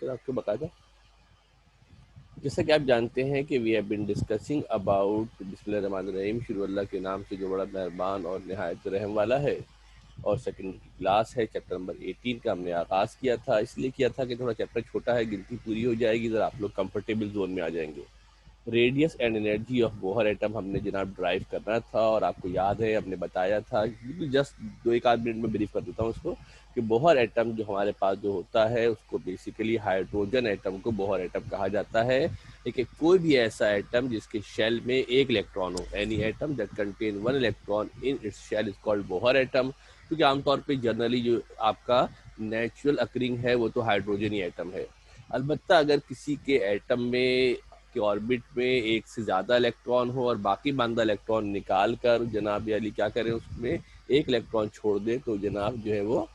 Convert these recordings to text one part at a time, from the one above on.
फिर आपको बकायदा। जैसा कि आप जानते हैं कि we have been discussing about बिस्मिल्लाहिर्रहमानिर्रहीम, शुरू अल्लाह के नाम से जो बड़ा मेहरबान और नहायत रहम वाला है। और सेकंड की क्लास है, चैप्टर नंबर 18 का हमने आगाज़ किया था। इसलिए किया था कि थोड़ा चैप्टर छोटा है, गिनती पूरी हो जाएगी, ज़रा आप लोग कंफर्टेबल जोन में आ जाएंगे। Radius and energy of Bohr atom हमने जनाब ड्राइव करना था, और आपको याद है हमने बताया था, जस्ट दो एक आध मिनट में ब्रीफ कर देता हूँ उसको, कि बोहर एटम जो हमारे पास जो होता है उसको बेसिकली हाइड्रोजन एटम को बोहर एटम कहा जाता है। लेकिन कोई भी ऐसा एटम जिसके शेल में एक इलेक्ट्रॉन हो, any atom that contain one electron in its shell is called Bohr atom. क्योंकि आमतौर पे जनरली जो आपका नेचुरल अकरिंग है वो तो हाइड्रोजन ही एटम है। अलबत्ता अगर किसी के एटम में के ऑर्बिट में एक से ज़्यादा इलेक्ट्रॉन हो और बाकी बांदा इलेक्ट्रॉन निकाल कर जनाब अली क्या करें, उसमें एक इलेक्ट्रॉन छोड़ दे, तो जनाब जो है वो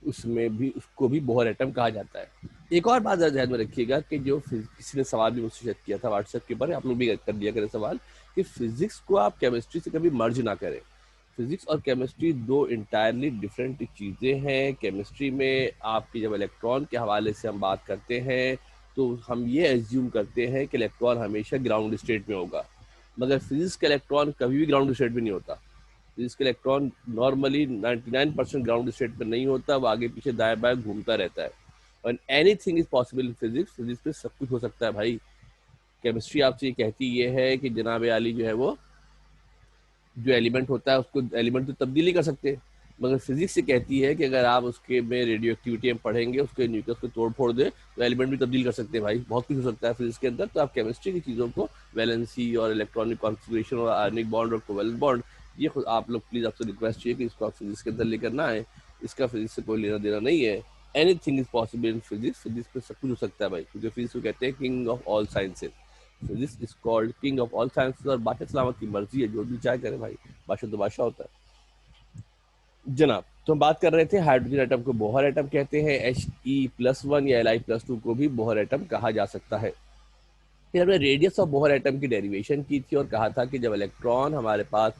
उसमें भी उसको भी बोहर एटम कहा जाता है। एक और बात ध्यान में रखिएगा कि जो किसी ने सवाल भी मुझसे शेयर किया था व्हाट्सएप के ऊपर, आप लोग भी कर दिया करें सवाल, कि फिजिक्स को आप केमिस्ट्री से कभी मर्ज ना करें। फिजिक्स और केमिस्ट्री दो इंटायरली डिफरेंट चीज़ें हैं। केमिस्ट्री में आपकी जब इलेक्ट्रॉन के हवाले से हम बात करते हैं तो हम ये एज्यूम करते हैं कि इलेक्ट्रॉन हमेशा ग्राउंड स्टेट में होगा, मगर फिजिक्स का इलेक्ट्रॉन कभी भी ग्राउंड स्टेट में नहीं होता। फिजिक्स का इलेक्ट्रॉन नॉर्मली 99% ग्राउंड स्टेट पर नहीं होता, वो आगे पीछे दाएं बाएं घूमता रहता है। और anything is possible in physics, physics में सब कुछ हो सकता है भाई। केमिस्ट्री आपसे ये कहती ये है कि जनाब आली जो है वो जो एलिमेंट होता है उसको एलिमेंट तो तब्दील नहीं कर सकते, मगर फिजिक्स से कहती है कि अगर आप उसके में रेडियो एक्टिविटी हम पढ़ेंगे, उसके न्यूक्लियस को तोड़ फोड़ दे तो एलिमेंट भी तब्दील कर सकते हैं भाई। बहुत कुछ हो सकता है फिजिक्स के अंदर। तो आप केमिस्ट्री की चीज़ों को, वैलेंसी और इलेक्ट्रॉनिक कॉन्फिगरेशन और आयनिक बॉन्ड और कोवेलेंट बॉन्ड, ये खुद आप लोग प्लीज़, आपसे रिक्वेस्ट चाहिए कि इसको आप फिजिक्स के अंदर लेकर ना आए। इसका फिजिक्स से कोई लेना देना नहीं है। Anything is possible in physics. Physics में सब कुछ हो सकता है भाई, क्योंकि फिजिक्स को कहते हैं king of all sciences. Physics is called king of all sciences. और बादशाह सलामत की मर्जी है, जो भी चाहे करे भाई, बादशाह तो बादशाह होता है जनाब। तो हम बात कर रहे थे हाइड्रोजन एटम को बोहर एटम कहते हैं। He+1 या Li+2 को भी बोहर एटम कहा जा सकता है। फिर हमने रेडियस ऑफ बोहर एटम की डेरिवेशन की थी और कहा था कि जब इलेक्ट्रॉन हमारे पास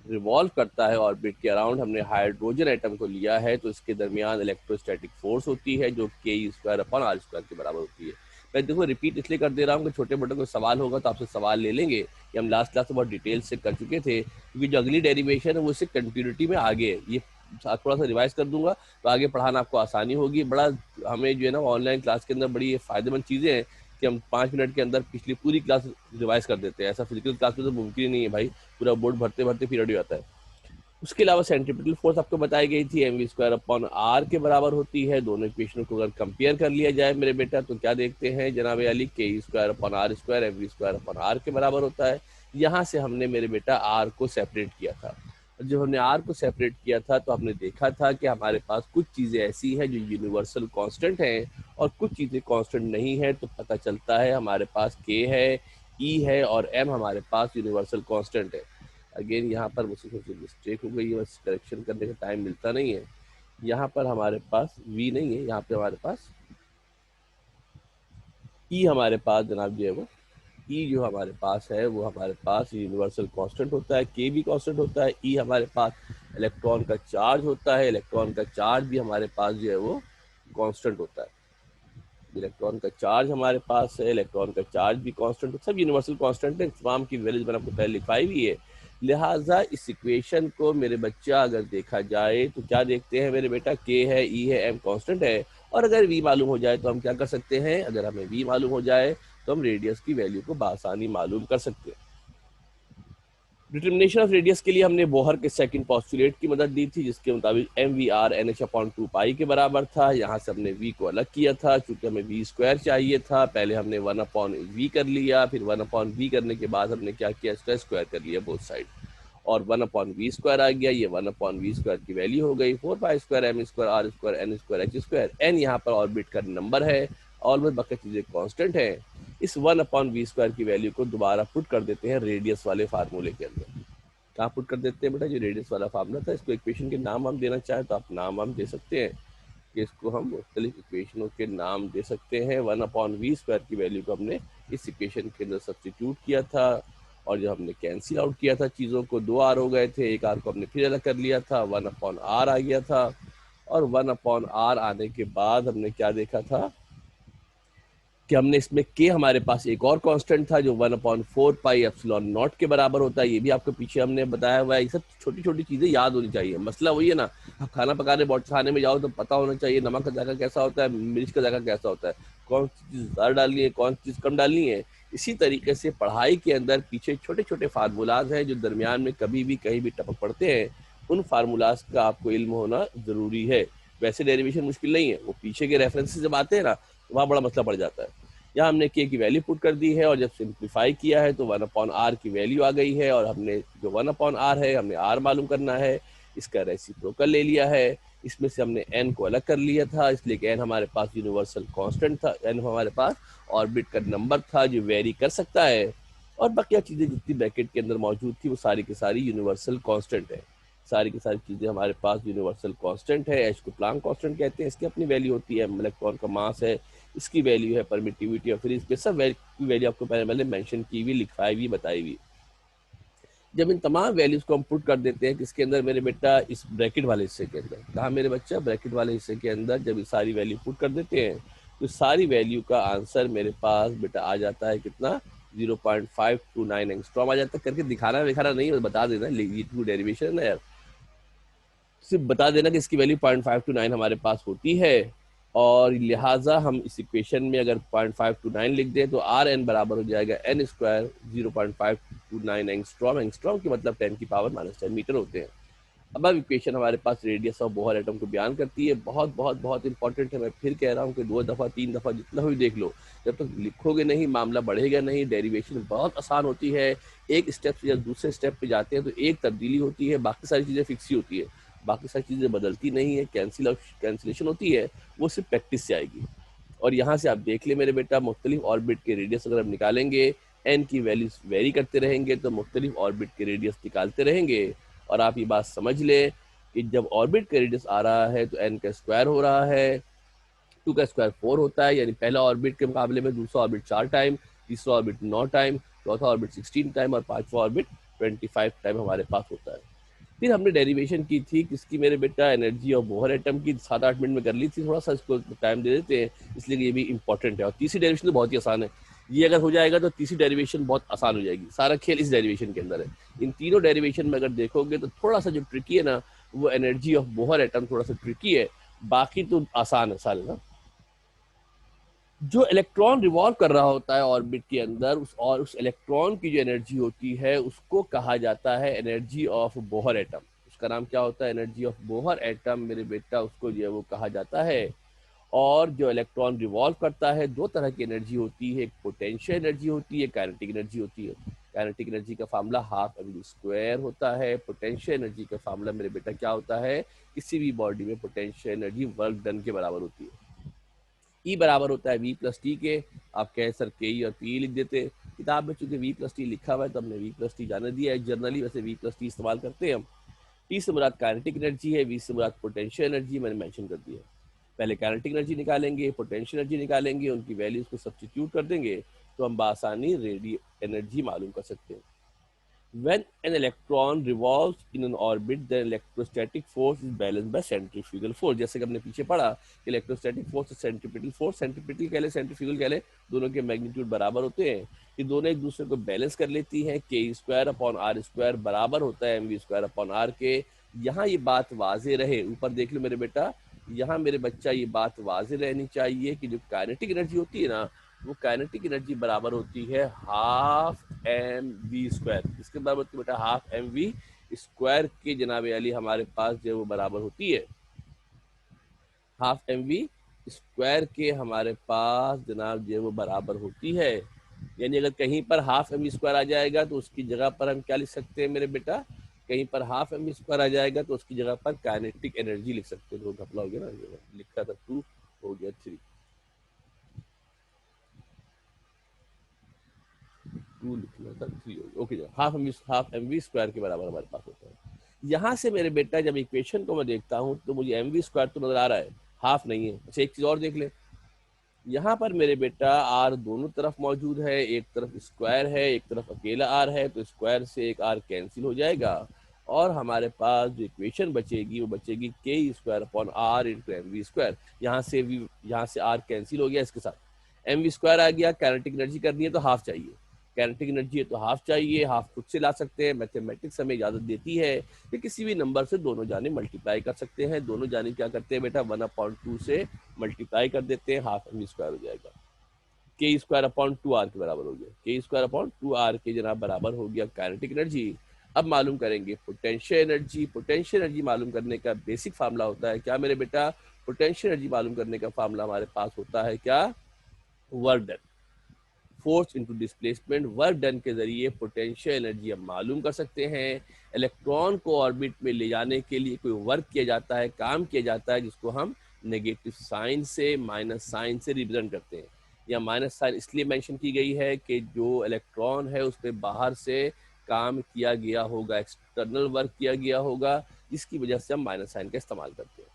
रिवॉल्व करता है ऑर्बिट के अराउंड, हमने हाइड्रोजन एटम को लिया है, तो इसके दरमियान इलेक्ट्रोस्टैटिक फोर्स होती है जो Ke²/r² के बराबर होती है। मैं देखो रिपीट इसलिए कर दे रहा हूँ कि छोटे मोटे कोई सवाल होगा तो आपसे सवाल ले लेंगे, कि हम लास्ट क्लास में बहुत डिटेल से कर चुके थे, क्योंकि जो अगली डेरिवेशन है वो इससे कंटिन्यूटी में आगे है। ये थोड़ा सा रिवाइज कर दूंगा तो आगे पढ़ाना आपको आसानी होगी। बड़ा हमें जो है ना ऑनलाइन क्लास के अंदर बड़ी फायदेमंद चीज़ें हैं कि हम 5 मिनट के अंदर पिछली पूरी क्लास रिवाइज कर देते हैं। ऐसा फिजिकल क्लास में तो मुमकिन ही नहीं है भाई, पूरा बोर्ड भरते भरते पीरियड हो जाता है। उसके अलावा सेंट्रीपिटल फोर्स आपको बताई गई थी, mv²/r के बराबर होती है। दोनों इक्वेशनों को अगर कंपेयर कर लिया जाए मेरे बेटा, तो क्या देखते हैं जनाब अली, Ke²/r² mv²/r के बराबर होता है। यहाँ से हमने मेरे बेटा आर को सेपरेट किया था। और जब हमने आर को सेपरेट किया था तो हमने देखा था कि हमारे पास कुछ चीज़ें ऐसी हैं जो यूनिवर्सल कांस्टेंट हैं और कुछ चीज़ें कांस्टेंट नहीं है। तो पता चलता है हमारे पास के है, ई है और एम हमारे पास यूनिवर्सल कांस्टेंट है। अगेन यहाँ पर मुझसे थोड़ी मिस्टेक हो गई है, बस करेक्शन करने का टाइम मिलता नहीं है। यहाँ पर हमारे पास वी नहीं है, यहाँ पे हमारे पास ई हमारे पास जनाब जो है वो ई जो हमारे पास है वो हमारे पास यूनिवर्सल कांस्टेंट होता है। के भी कांस्टेंट होता है। ई हमारे पास इलेक्ट्रॉन का चार्ज होता है। इलेक्ट्रॉन का चार्ज भी हमारे पास जो है वो कांस्टेंट होता है। इलेक्ट्रॉन का चार्ज हमारे पास है, इलेक्ट्रॉन का चार्ज भी कांस्टेंट है, सब यूनिवर्सल कांस्टेंट है। तमाम की वैल्यूज मैंने आपको पहले लिखवाई भी है। लिहाजा इस इक्वेशन को मेरे बच्चा अगर देखा जाए तो क्या देखते हैं मेरे बेटा, के है, ई है, एम कांस्टेंट है। और अगर वी मालूम हो जाए तो हम क्या कर सकते हैं, अगर हमें वी मालूम हो जाए तो हम रेडियस की वैल्यू को बआसानी मालूम कर सकते हैं। डिटर्मिनेशन ऑफ रेडियस के लिए हमने बोहर के सेकंड पोस्टुलेट की मदद दी थी, जिसके मुताबिक mvr nh/2 पाई के बराबर था। यहाँ से हमने v को अलग किया था, चूंकि हमें v² चाहिए था। पहले हमने 1/v कर लिया, फिर 1/v करने के बाद हमने क्या किया, इसका स्क्वायर कर लिया बोथ साइड, और 1/v² आ गया। ये 1/v² की वैल्यू हो गई 4π² m² r² n²h²। n यहाँ पर ऑर्बिट का नंबर है, ऑलमोस्ट बाकी चीज़ें कांस्टेंट है। इस 1/v² की वैल्यू को दोबारा पुट कर देते हैं रेडियस वाले फार्मूले के अंदर। कहाँ पुट कर देते हैं बेटा, जो रेडियस वाला फार्मूला था, इसको इक्वेशन के नाम हम देना चाहें तो आप नाम हम दे सकते हैं, कि इसको हम मुख्तलिफ इक्वेशनों के नाम दे सकते हैं। 1/v² की वैल्यू को हमने इस इक्वेशन के अंदर सब्स्टिट्यूट किया था, और जब हमने कैंसिल आउट किया था चीज़ों को, 2 r हो गए थे, एक r को हमने फिर अलग कर लिया था, 1/r आ गया था। और 1/r आने के बाद हमने क्या देखा था कि हमने इसमें के हमारे पास एक और कांस्टेंट था जो 1/4 पाई एप्सिलॉन नॉट के बराबर होता है। ये भी आपको पीछे हमने बताया हुआ है। ये सब छोटी छोटी चीजें याद होनी चाहिए। मसला वही है ना, आप खाना पकाने खाने में जाओ तो पता होना चाहिए नमक का जायका कैसा होता है, मिर्च का जायका कैसा होता है, कौन सी चीज ज्यादा डालनी है, कौन सी चीज कम डालनी है। इसी तरीके से पढ़ाई के अंदर पीछे छोटे छोटे फार्मूलाज हैं जो दरमियान में कभी भी कहीं भी टपक पड़ते हैं। उन फार्मूलाज का आपको इल्म होना जरूरी है। वैसे डेरिवेशन मुश्किल नहीं है, वो पीछे के रेफरेंसेस जब आते हैं ना, वहाँ बड़ा मसला पड़ जाता है। यहाँ हमने के की वैल्यू पुट कर दी है और जब सिंप्लीफाई किया है तो 1/r की वैल्यू आ गई है। और हमने जो 1/r है, हमने r मालूम करना है, इसका रेसिप्रोकल ले लिया है। इसमें से हमने n को अलग कर लिया था, इसलिए कि n हमारे पास यूनिवर्सल कांस्टेंट था, n हमारे पास ऑर्बिट का नंबर था जो वेरी कर सकता है। और बाकी चीजें जितनी ब्रैकेट के अंदर मौजूद थी वो सारी की सारी यूनिवर्सल कांस्टेंट है। सारी की सारी चीजें हमारे पास यूनिवर्सल कांस्टेंट है। एच को प्लांक कांस्टेंट कहते हैं, इसकी अपनी वैल्यू होती है। इलेक्ट्रॉन का मास है, इसकी वैल्यू है। परमिटिविटी और फिर इसके सब वैल्यू आपको पहले मेंशन की हुई, लिखवाई हुई, बताई हुई। जब इन तमाम वैल्यूज को हम पुट कर देते हैं किसके अंदर मेरे बेटा, इस ब्रैकेट वाले हिस्से के अंदर, कहा मेरे बच्चा, ब्रैकेट वाले हिस्से के अंदर जब ये सारी वैल्यू पुट कर देते हैं तो सारी वैल्यू का आंसर मेरे पास बेटा आ जाता है कितना, 0.529 एंगस्ट्रॉम आ जाता है। करके दिखाना दिखाना नहीं, बता देना, डेरिवेशन है ना यार, सिर्फ बता देना कि इसकी वैल्यू 0.529 हमारे पास होती है। और लिहाजा हम इस इक्वेशन में अगर 0.529 लिख दें तो आर एन बराबर हो जाएगा एन स्क्वायर 0.529 एंगस्ट्रॉम। एंगस्ट्रॉम की मतलब 10⁻⁻10 मीटर होते हैं। अब इक्वेशन हमारे पास रेडियस ऑफ बोहर एटम को बयान करती है। बहुत बहुत बहुत इंपॉर्टेंट है। मैं फिर कह रहा हूँ कि 2 दफ़ा 3 दफ़ा जितना भी देख लो, जब तक लिखोगे नहीं मामला बढ़ेगा नहीं। डेरिवेशन बहुत आसान होती है। एक स्टेप से जब दूसरे स्टेप पे जाते हैं तो एक तब्दीली होती है, बाकी सारी चीज़ें फिक्स ही होती है, बाकी सारी चीज़ें बदलती नहीं है। कैंसिलेशन होती है, वो सिर्फ प्रैक्टिस से आएगी। और यहाँ से आप देख ले मेरे बेटा, मुख्तलिफ ऑर्बिट के रेडियस अगर हम निकालेंगे, एन की वैल्यूज वेरी करते रहेंगे तो मुख्तलिफ ऑर्बिट के रेडियस निकालते रहेंगे। और आप ये बात समझ ले कि जब ऑर्बिट का रेडियस आ रहा है तो एन का स्क्वायर हो रहा है, 2 का स्क्वायर 4 होता है, यानी पहला ऑर्बिट के मुकाबले में दूसरा ऑर्बिट 4 टाइम, तीसरा ऑर्बिट 9 टाइम, चौथा ऑर्बिट 16 टाइम और पांचवा ऑर्बिट 25 टाइम हमारे पास होता है। फिर हमने डेरिवेशन की थी किसकी मेरे बेटा, एनर्जी ऑफ बोहर एटम की, 7-8 मिनट में कर ली थी। थोड़ा सा इसको टाइम दे देते हैं इसलिए ये भी इंपॉर्टेंट है। और तीसरी डेरिवेशन तो बहुत ही आसान है। ये अगर हो जाएगा तो तीसरी डेरिवेशन बहुत आसान हो जाएगी। सारा खेल इस डेरिवेशन के अंदर है। इन तीनों डेरिवेशन में अगर देखोगे तो थोड़ा सा जो ट्रिकी है ना, वो एनर्जी ऑफ बोहर एटम थोड़ा सा ट्रिकी है, बाकी तो आसान है सारे ना। जो इलेक्ट्रॉन रिवॉल्व कर रहा होता है ऑर्बिट के अंदर, उस इलेक्ट्रॉन की जो एनर्जी होती है उसको कहा जाता है एनर्जी ऑफ बोहर एटम। उसका नाम क्या होता है, एनर्जी ऑफ बोहर एटम मेरे बेटा, उसको जो है वो कहा जाता है। और जो इलेक्ट्रॉन रिवॉल्व करता है, दो तरह की एनर्जी होती है, एक पोटेंशियल एनर्जी होती है, काइनेटिक एनर्जी होती है। काइनेटिक एनर्जी का formula half M V square होता है। पोटेंशियल एनर्जी का फार्मूला मेरे बेटा क्या होता है, किसी भी बॉडी में पोटेंशियल एनर्जी वर्क डन के बराबर होती है। ई बराबर होता है वी प्लस टी के। आप कह सर के ई और पी लिख देते, किताब में चूंकि वी प्लस टी लिखा हुआ है तो हमने वी प्लस टी जाने दिया है। जनरली वैसे वी प्लस टी इस्तेमाल करते हैं हम। टी से मुराद काइनेटिक एनर्जी है, वी से मुराद पोटेंशियल एनर्जी मैंने मेंशन कर दिया है। पहले काइनेटिक एनर्जी निकालेंगे, पोटेंशियल एनर्जी निकालेंगे, उनकी वैल्यूज को सब्स्टिट्यूट कर देंगे तो हम बासानी रेडियल एनर्जी मालूम कर सकते हैं। When an electron revolves in an orbit, the electrostatic force is balanced by centrifugal force। जैसे कि हमने पीछे पढ़ा कि electrostatic force centripetal force, centripetal कह ले सेंट्रीफ्यूगल कह ले, दोनों के मैग्नीट्यूड बराबर होते हैं। ये दोनों एक दूसरे को बैलेंस कर लेती हैं। के स्क्वायर अपॉन आर स्क्वायर बराबर होता है M V square upon R के। यहाँ ये बात वाजे रहे, ऊपर देख लो मेरे बेटा, यहाँ मेरे बच्चा ये बात वाजे रहनी चाहिए कि जो काइनेटिक एनर्जी होती है ना, वो काइनेटिक एनर्जी बराबर होती है हाफ एम वी स्क्वायर। इसके बराबर होती है बेटा हाफ एम वी स्क्वायर के जनाब अली हमारे पास जो वो बराबर होती है हाफ एम वी स्क्वायर के हमारे पास जनाब जो वो बराबर होती है। यानी अगर कहीं पर हाफ एम वी स्क्वायर आ जाएगा तो उसकी जगह पर हम क्या लिख सकते हैं मेरे बेटा, कहीं पर हाफ एम वी स्क्वायर आ जाएगा तो उसकी जगह पर काइनेटिक एनर्जी लिख सकते हैं। तो घपला हो गया ना, लिखा था 2 हो गया 3, 2 लिखना था 3 हो गया। Okay, half M V square के बराबर हमारे पास होता है। यहाँ से मेरे बेटा जब इक्वेशन को मैं देखता हूँ तो मुझे एम वी स्क्वायर तो नजर आ रहा है, हाफ नहीं है। अच्छा एक चीज और देख ले, यहाँ पर मेरे बेटा आर दोनों तरफ मौजूद है, एक तरफ स्क्वायर है एक तरफ अकेला आर है, तो स्क्वायर से एक आर कैंसिल हो जाएगा और हमारे पास जो इक्वेशन बचेगी वो बचेगी K square upon R into M V square. यहाँ से आर कैंसिल हो गया इसके साथ, एम वी स्क्वायर आ गया। काइनेटिक एनर्जी करनी है तो हाफ चाहिए, काइनेटिक एनर्जी है तो हाफ चाहिए, हाफ खुद से ला सकते हैं, मैथमेटिक्स हमें इजाजत देती है कि किसी भी नंबर से दोनों जाने मल्टीप्लाई कर सकते हैं। दोनों जाने क्या करते हैं बेटा, 1/2 से मल्टीप्लाई कर देते हैं, हाफ एम वी स्क्वायर हो जाएगा। के स्क्वायर अपॉन 2r के बराबर हो गया, के स्क्वायर अपॉन 2r के जनाब बराबर हो गया काइनेटिक एनर्जी। अब मालूम करेंगे पोटेंशियल एनर्जी। पोटेंशियल एनर्जी मालूम करने का बेसिक फार्मूला होता है क्या मेरे बेटा, पोटेंशियल एनर्जी मालूम करने का फार्मूला हमारे पास होता है क्या, work done, force into displacement. Work done के जरिए पोटेंशियल एनर्जी हम मालूम कर सकते हैं। इलेक्ट्रॉन को ऑर्बिट में ले जाने के लिए कोई वर्क किया जाता है, काम किया जाता है, जिसको हम नेगेटिव साइन से, माइनस साइन से रिप्रेजेंट करते हैं। या माइनस साइन इसलिए मेंशन की गई है कि जो इलेक्ट्रॉन है उस पर बाहर से काम किया गया होगा, एक्सटर्नल वर्क किया गया होगा, जिसकी वजह से हम माइनस साइन का इस्तेमाल करते हैं।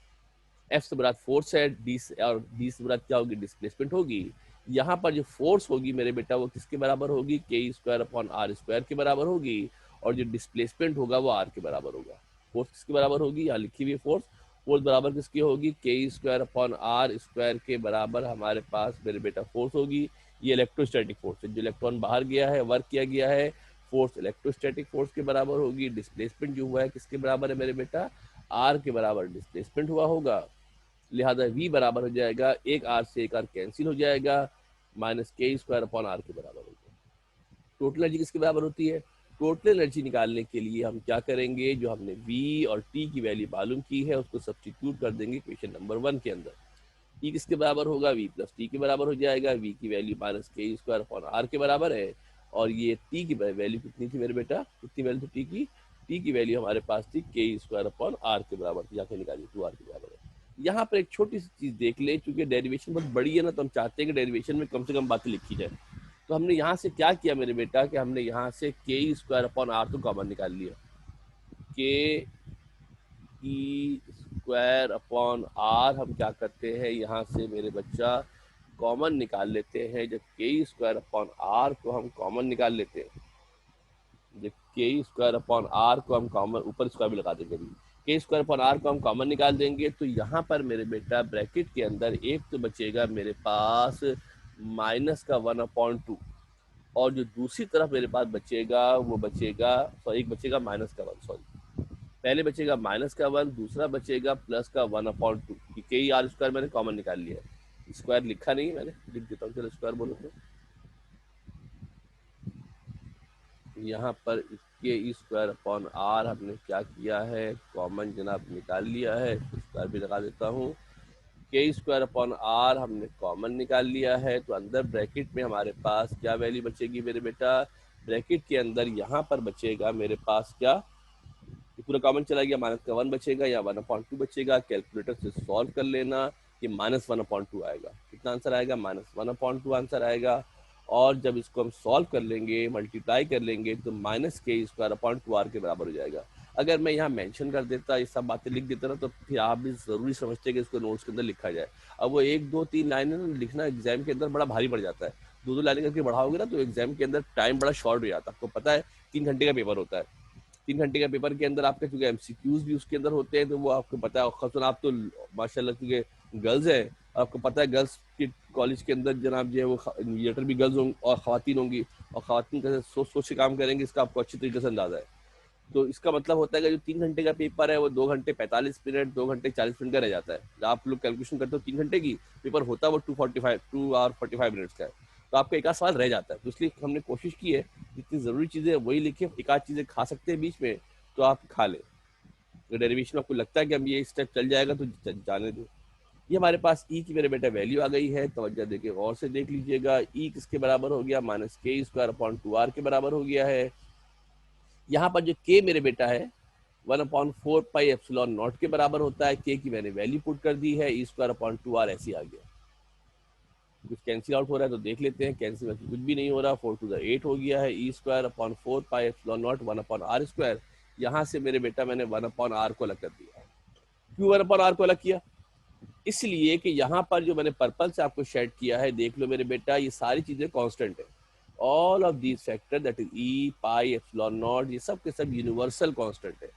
एफ से मुराद फोर्स है, डी से और डी से मुराद क्या होगी, डिस्प्लेसमेंट होगी। यहाँ पर जो फोर्स होगी मेरे बेटा वो किसके बराबर होगी, के स्क्वायर अपॉन आर स्क्वायर के बराबर होगी। और जो डिस्प्लेसमेंट होगा वो आर के बराबर होगा। फोर्स किसके बराबर होगी, यहाँ लिखी हुई फोर्स, फोर्स बराबर किसकी होगी, के स्क्वायर अपॉन आर स्क्वायर के बराबर हमारे पास मेरे बेटा फोर्स होगी। ये इलेक्ट्रोस्टैटिक फोर्स है, जो इलेक्ट्रॉन बाहर गया है, वर्क किया गया है, फोर्स इलेक्ट्रोस्टैटिक फोर्स के बराबर होगी। डिस्प्लेसमेंट जो हुआ है किसके बराबर है मेरे बेटा, आर के बराबर डिस्प्लेसमेंट हुआ होगा। लिहाजा v बराबर हो जाएगा, एक आर से एक आर कैंसिल हो जाएगा, माइनस के स्क्वायर अपॉन आर के बराबर होगा। टोटल एनर्जी किसके बराबर होती है, टोटल एनर्जी निकालने के लिए हम क्या करेंगे, जो हमने v और t की वैल्यू मालूम की है उसको सब्स्टिट्यूट कर देंगे क्वेश्चन नंबर 1 के अंदर। e किसके बराबर होगा, v प्लस टी के बराबर हो जाएगा। v की वैल्यू माइनस के स्क्वायर अपॉन आर के बराबर है। और ये t की वैल्यू कितनी थी मेरे बेटा, कितनी वैल्यू थी t की वैल्यू हमारे पास थी के स्क्वायर अपॉन आर के बराबर थी, जाके निकाली 2r के बराबर है। यहाँ पर एक छोटी सी चीज देख ले, क्योंकि डेरिवेशन बहुत बड़ी है ना, तो हम चाहते हैं कि डेरिवेशन में कम से कम बातें लिखी जाए। तो हमने यहाँ से क्या किया मेरे बेटा, कि हमने यहाँ से के स्क्वायर अपॉन आर तो कॉमन निकाल लिया, के ई स्क्वायर अपॉन आर हम क्या करते हैं, यहाँ से मेरे बच्चा कॉमन निकाल लेते हैं। जब के स्क्वायर अपॉन आर को हम कॉमन निकाल लेते हैं, जब के स्क्वायर अपॉन आर को हम कॉमन, ऊपर स्क्वायर भी लगा देंगे, के स्क्वायर अपॉन आर को हम कॉमन निकाल देंगे, तो यहाँ पर मेरे बेटा ब्रैकेट के अंदर एक तो बचेगा मेरे पास माइनस का 1/2, और जो दूसरी तरफ मेरे पास बचेगा वो बचेगा, सॉरी एक बचेगा माइनस का 1, सॉरी पहले बचेगा माइनस का 1, दूसरा बचेगा प्लस का 1/2। के आर स्क्वायर मैंने कॉमन निकाल लिया है, स्क्वायर लिखा नहीं है मैंने, लिख देता हूँ, चलो स्क्वायर बोलो तो यहाँ पर के स्क्वायर अपॉन आर हमने क्या किया है, कॉमन जनाब निकाल लिया है, स्क्वायर भी लगा देता हूँ। के स्क्वायर अपॉन आर हमने कॉमन निकाल लिया है, तो अंदर ब्रैकेट में हमारे पास क्या वैल्यू बचेगी मेरे बेटा, ब्रैकेट के अंदर यहाँ पर बचेगा मेरे पास क्या, पूरा कॉमन चला गया, माइनस का 1 बचेगा या 1/2 बचेगा। कैलकुलेटर से सॉल्व कर लेना, ये माइनस 1/2 आएगा। कितना आंसर आएगा, माइनस 1/2 आंसर आएगा। और जब इसको हम सॉल्व कर लेंगे, मल्टीप्लाई कर लेंगे, तो माइनस के स्क्वायर अपॉन 2r के बराबर हो जाएगा। अगर मैं यहाँ मेंशन कर देता, ये सब बातें लिख देता ना, तो फिर आप भी जरूरी समझते कि इसको नोट्स के अंदर लिखा जाए। अब वो 1 2 3 लाइनें ना लिखना एग्जाम के अंदर बड़ा भारी पड़ जाता है, 2 2 लाइनें करके बढ़ाओगे ना तो एग्जाम के अंदर टाइम बड़ा शॉर्ट हो जाता है। आपको पता है 3 घंटे का पेपर होता है, 3 घंटे का पेपर के अंदर आपके चूंकि एमसीक्यूज भी उसके अंदर होते हैं, तो वो आपको पता है, खासतौर आप तो माशाल्लाह चूंकि गर्ल्स हैं, आपको पता है गर्ल्स के कॉलेज के अंदर जनाब जो है वो इन्विजिलेटर भी गर्ल्स होंगी और ख़वातीन होंगी, और ख़वातीन कैसे सोच सोच के काम करेंगे इसका आपको अच्छी तरीके से अंदाजा है। तो इसका मतलब होता है कि जो 3 घंटे का पेपर है वो 2 घंटे 45 मिनट, 2 घंटे 40 मिनट का रह जाता है। जब आप लोग कैलकुलेशन करते हो 3 घंटे की, पेपर होता है वो 2 आवर 45 मिनट्स का है, तो आपका एक आध सवाल रह जाता है। तो इसलिए हमने कोशिश की है जितनी ज़रूरी चीज़ें वही लिखे, एक आध चीज़ें खा सकते हैं बीच में तो आप खा लें। तो डेरिवेशन में आपको लगता है कि हम ये स्टेप चल जाएगा तो जाने दो। ये हमारे पास ई की मेरे बेटा वैल्यू आ गई है, तवज्जो देके गौर से देख लीजिएगा। ई किसके बराबर हो गया, माइनस के स्क्वायर अपॉन 2r के बराबर हो गया है। यहाँ पर जो के मेरे बेटा है 1/4πε0 के बराबर होता है। के की मैंने वैल्यू पुट कर दी है, ई स्क्वायर अपॉन 2r ऐसे आ गया। कुछ कैंसिल आउट हो रहा है तो देख लेते हैं, कैंसिल में कुछ भी नहीं हो रहा, 4 to 8 हो गया है। E square upon 4πε0 1/r square, यहाँ से मेरे बेटा मैंने 1/r को अलग कर दिया। क्यों 1/r को अलग किया, इसलिए कि यहाँ पर जो मैंने पर्पल से आपको शेड किया है, देख लो मेरे बेटा ये सारी चीजें कांस्टेंट है। All of these factor that is E pi epsilon not, ये सब के सब यूनिवर्सल कांस्टेंट है।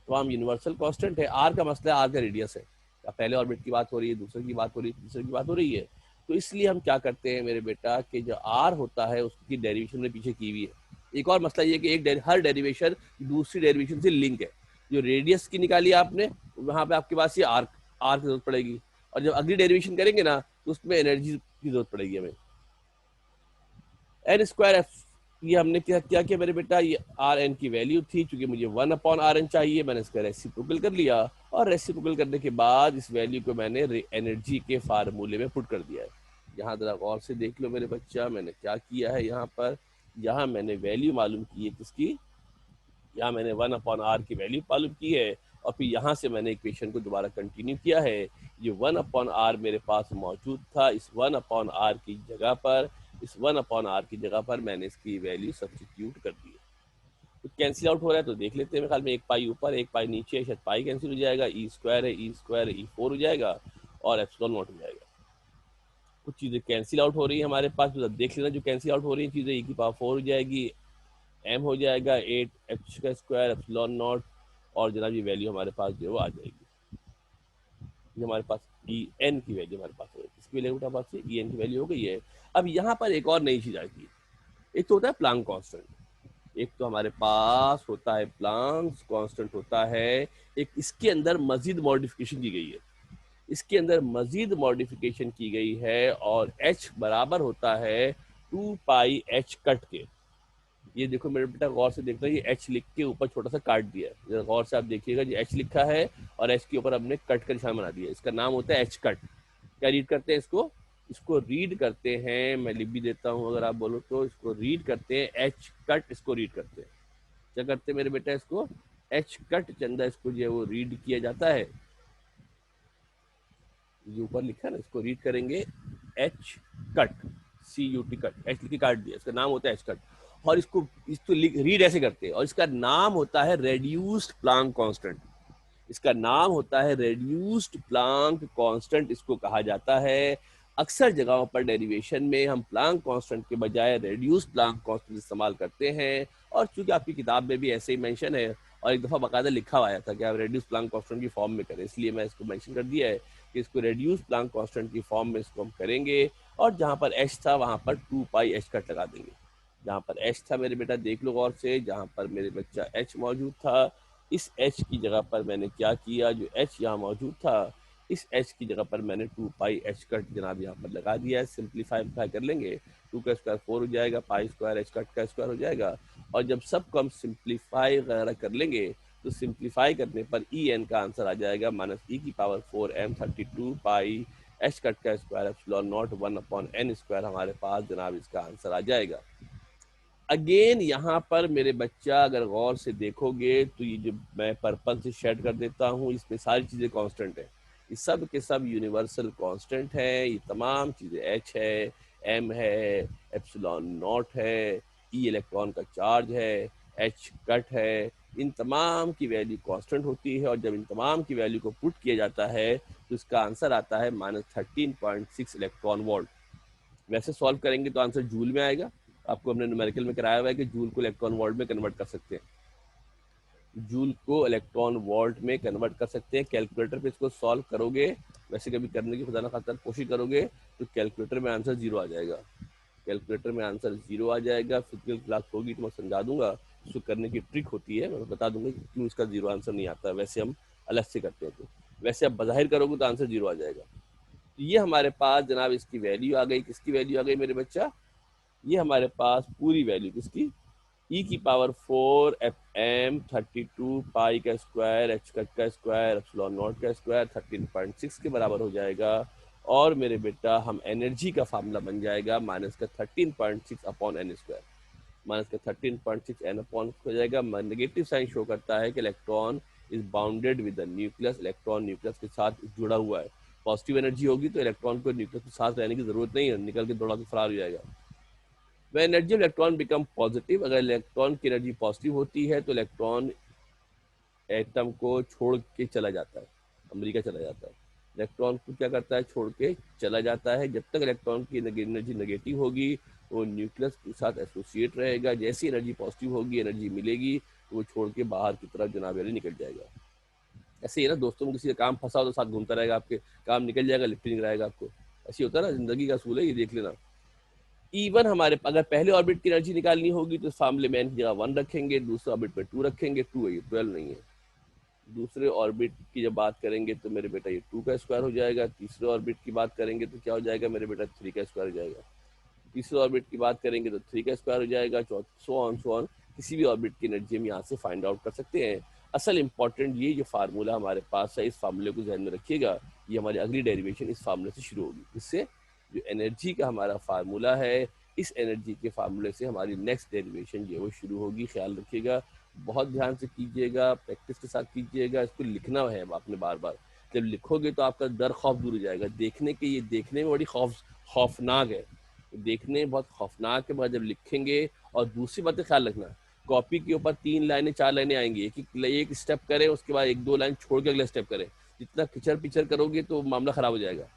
तमाम यूनिवर्सल कांस्टेंट है। आर का मसला है, आर का रेडियस है। पहले ऑर्बिट की बात हो रही है, दूसरे की बात हो रही है, तीसरे की बात हो रही है। तो इसलिए हम क्या करते हैं मेरे बेटा कि जो आर होता है उसकी डेरिवेशन में पीछे की हुई है। एक और मसला ये कि हर डेरिवेशन दूसरी डेरिवेशन से लिंक है। जो रेडियस की निकाली आपने, वहां पे आपके पास ये आर आर की जरूरत पड़ेगी, और जब अगली डेरिवेशन करेंगे ना तो उसमें एनर्जी की जरूरत पड़ेगी हमें। एन स्क्वायर एफ, ये हमने क्या क्या किया मेरे बेटा, ये आर एन की वैल्यू थी, क्योंकि मुझे 1/Rn चाहिए, मैंने इसका रेसिप्रोकल कर लिया, और रेसिप्रोकल करने के बाद इस वैल्यू को मैंने एनर्जी के फार्मूले में पुट कर दिया है। यहाँ जरा गौर से देख लो मेरे बच्चा, मैंने क्या किया है यहाँ पर। यहाँ मैंने वैल्यू मालूम की है किसकी, यहाँ मैंने 1/R की वैल्यू मालूम की है, और फिर यहाँ से मैंने इक्वेशन को दोबारा कंटिन्यू किया है। ये 1/R मेरे पास मौजूद था, इस 1/R की जगह पर, इस 1/R की जगह पर मैंने इसकी वैल्यू सब्स्टिट्यूट कर दी है। तो कैंसिल आउट हो रहा है तो देख लेते हैं, मेरे ख्याल में एक पाई ऊपर एक पाई नीचे, शायद पाई कैंसिल हो जाएगा, ई स्क्वायर है, ई स्क्वायर ई 4 हो जाएगा, और एप्सिलॉन नॉट हो जाएगा। कुछ चीज़ें कैंसिल आउट हो रही है हमारे पास, तो देख लेना जो कैंसिल आउट हो रही है चीज़ें, ई की पावर 4 हो जाएगी, एम हो जाएगा 8 एच का स्क्वायर एप्सिलॉन नॉट, और जनाब ये वैल्यू हमारे पास जो है वो आ जाएगी। ये हमारे पास ई एन की वैल्यू हमारे पास हो गई, इसकी वैल्यू हमारे पास ई एन की वैल्यू हो गई है। अब यहाँ पर एक और नई चीज़ आती है, एक तो होता है प्लांक कांस्टेंट, एक तो हमारे पास होता है प्लांक कांस्टेंट होता है, एक इसके अंदर मजीद मॉडिफिकेशन की गई है, इसके अंदर मजीद मॉडिफिकेशन की गई है, और h बराबर होता है 2 पाई h कट के। ये देखो मेरे बेटा गौर से देखना, ये h लिख के ऊपर छोटा सा काट दिया है, गौर से आप देखिएगा, जो h लिखा है और h के ऊपर हमने कट का निशान बना दिया, इसका नाम होता है h कट। क्या रीड करते हैं इसको, इसको रीड करते हैं, मैं लिख भी देता हूँ अगर आप बोलो तो, इसको रीड करते हैं h कट, इसको रीड करते हैं। क्या करते हैं मेरे बेटा, इसको h कट चंदा, इसको जो है वो रीड किया जाता है, जो ऊपर लिखा है ना इसको रीड करेंगे, H cut, CUT cut, H लिख के काट दिया, इसका नाम होता है एच कट। और इसको रीड ऐसे करते हैं, और इसका नाम होता है रेड्यूस्ड प्लांक कांस्टेंट, इसका नाम होता है रेड्यूस्ड प्लांक कांस्टेंट, इसको कहा जाता है। अक्सर जगहों पर डेरिवेशन में हम प्लांक कांस्टेंट के बजाय रेड्यूस्ड प्लांक कांस्टेंट इस्तेमाल करते हैं, और चूंकि आपकी किताब में भी ऐसे ही मेंशन है, और एक दफ़ा बाकायदा लिखा हुआ आया था कि आप रेड्यूस प्लांक कांस्टेंट की फॉर्म में करें, इसलिए मैं इसको मेंशन कर दिया है कि इसको रेड्यूस प्लांक कांस्टेंट की फॉर्म में इसको हम करेंगे, और जहाँ पर एच था वहाँ पर 2 पाई h कट लगा देंगे। जहाँ पर एच था मेरे बेटा देख लो गौर से, जहाँ पर मेरे बच्चा एच मौजूद था, इस एच की जगह पर मैंने क्या किया, जो एच यहाँ मौजूद था इस एच की जगह पर मैंने 2 पाई h कट जनाब यहाँ पर लगा दिया है। सिंप्लीफाई कर लेंगे, 2 का स्क्वायर 4 हो जाएगा, पाई स्क्वायर h कट का स्क्वायर हो जाएगा, और जब सबको हम सिंप्लीफाई वगैरह कर लेंगे तो सिंप्लीफाई करने पर ई एन का आंसर आ जाएगा -e⁴m 32 पाई h कट का square epsilon not 1/n square, हमारे पास जनाब इसका आंसर आ जाएगा। अगेन यहाँ पर मेरे बच्चा अगर गौर से देखोगे तो ये जो मैं पर्पल से शेड कर देता हूँ, इसमें सारी चीज़ें कांस्टेंट है, ये सब के सब यूनिवर्सल कांस्टेंट है, ये तमाम चीज़ें एच है, एम है, एप्सिलॉन नॉट है, ई इलेक्ट्रॉन का चार्ज है, एच कट है, इन तमाम की वैल्यू कांस्टेंट होती है, और जब इन तमाम की वैल्यू को पुट किया जाता है तो इसका आंसर आता है -13.6 इलेक्ट्रॉन वोल्ट। वैसे सॉल्व करेंगे तो आंसर जूल में आएगा, आपको हमने न्यूमेरिकल में कराया हुआ है कि जूल को इलेक्ट्रॉन वोल्ट में कन्वर्ट कर सकते हैं, जूल को इलेक्ट्रॉन वोल्ट में कन्वर्ट कर सकते हैं। कैलकुलेटर पे इसको सॉल्व करोगे, वैसे कभी करने की खुदा ना खातर कोशिश करोगे तो कैलकुलेटर में आंसर 0 आ जाएगा, कैलकुलेटर में आंसर 0 आ जाएगा। फिजिकल क्लास होगी तो मैं समझा दूंगा, इसको करने की ट्रिक होती है, मैं बता दूंगा कि क्यों इसका 0 आंसर नहीं आता, वैसे हम अलग से करते हैं, तो वैसे आप बज़ाहिर करोगे तो आंसर 0 आ जाएगा। तो ये हमारे पास जनाब इसकी वैल्यू आ गई, किसकी वैल्यू आ गई मेरे बच्चा, ये हमारे पास पूरी वैल्यू किसकी, e⁴ m 32 पाई का स्क्वायर h कट का स्क्वायर एप्सिलॉन नॉट का स्क्वायर 13.6 के बराबर हो जाएगा, और मेरे बेटा हम एनर्जी का फार्मूला बन जाएगा -13.6/n स्क्वायर, -13.6 n अपॉन हो जाएगा। नेगेटिव साइन शो करता है कि electron is bounded with the nucleus, electron nucleus के साथ जुड़ा हुआ है। पॉजिटिव एनर्जी होगी तो इलेक्ट्रॉन को न्यूक्लियस के साथ रहने की जरूरत नहीं है, निकल के दौड़ा के फरार हो जाएगा। वह एनर्जी इलेक्ट्रॉन बिकम पॉजिटिव, अगर इलेक्ट्रॉन की एनर्जी पॉजिटिव होती है तो इलेक्ट्रॉन एटम को छोड़ के चला जाता है, अमेरिका चला जाता है, इलेक्ट्रॉन को क्या करता है, छोड़ के चला जाता है। जब तक इलेक्ट्रॉन की एनर्जी नेगेटिव होगी वो न्यूक्लियस के साथ एसोसिएट रहेगा, जैसी एनर्जी पॉजिटिव होगी एनर्जी मिलेगी तो वो छोड़ के बाहर की तरफ जनाब अली निकल जाएगा। ऐसे ही ना, दोस्तों में किसी का काम फंसा हो तो साथ घूमता रहेगा, आपके काम निकल जाएगा, लिफ्ट नहीं कराएगा आपको। ऐसे होता है ना, जिंदगी का असूल है, ये देख लेना। इवन हमारे अगर पहले ऑर्बिट की एनर्जी निकालनी होगी तो इस फार्मूले में n की जगह 1 रखेंगे, दूसरे ऑर्बिट पे 2 रखेंगे, 2 है, ये 12 नहीं है। दूसरे ऑर्बिट की जब बात करेंगे तो मेरे बेटा ये 2 का स्क्वायर हो जाएगा। तीसरे ऑर्बिट की बात करेंगे तो क्या हो जाएगा मेरे बेटा, 3 का स्क्वायर हो जाएगा। तीसरे ऑर्बिट की बात करेंगे तो 3 का स्क्वायर हो जाएगा। सो ऑन किसी भी ऑर्बिट की एनर्जी हम यहाँ से फाइंड आउट कर सकते हैं। असल इंपॉर्टेंट ये जो फार्मूला हमारे पास है, इस फार्मूले को ध्यान में रखिएगा। ये हमारी अगली डेरिवेशन इस फार्मूले से शुरू होगी। इससे जो एनर्जी का हमारा फार्मूला है, इस एनर्जी के फार्मूले से हमारी नेक्स्ट डेरिवेशन जो है वो शुरू होगी। ख्याल रखिएगा, बहुत ध्यान से कीजिएगा, प्रैक्टिस के साथ कीजिएगा। इसको लिखना है आपने बार बार। जब लिखोगे तो आपका डर खौफ दूर हो जाएगा। देखने के ये देखने में बड़ी खौफनाक है, देखने में बहुत खौफनाक है, मगर जब लिखेंगे। और दूसरी बात ख्याल रखना, कॉपी के ऊपर 3 लाइनें 4 लाइनें आएंगी, एक स्टेप करें, उसके बाद 1-2 लाइन छोड़ के अगला स्टेप करें। जितना किचर पिचर करोगे तो मामला खराब हो जाएगा।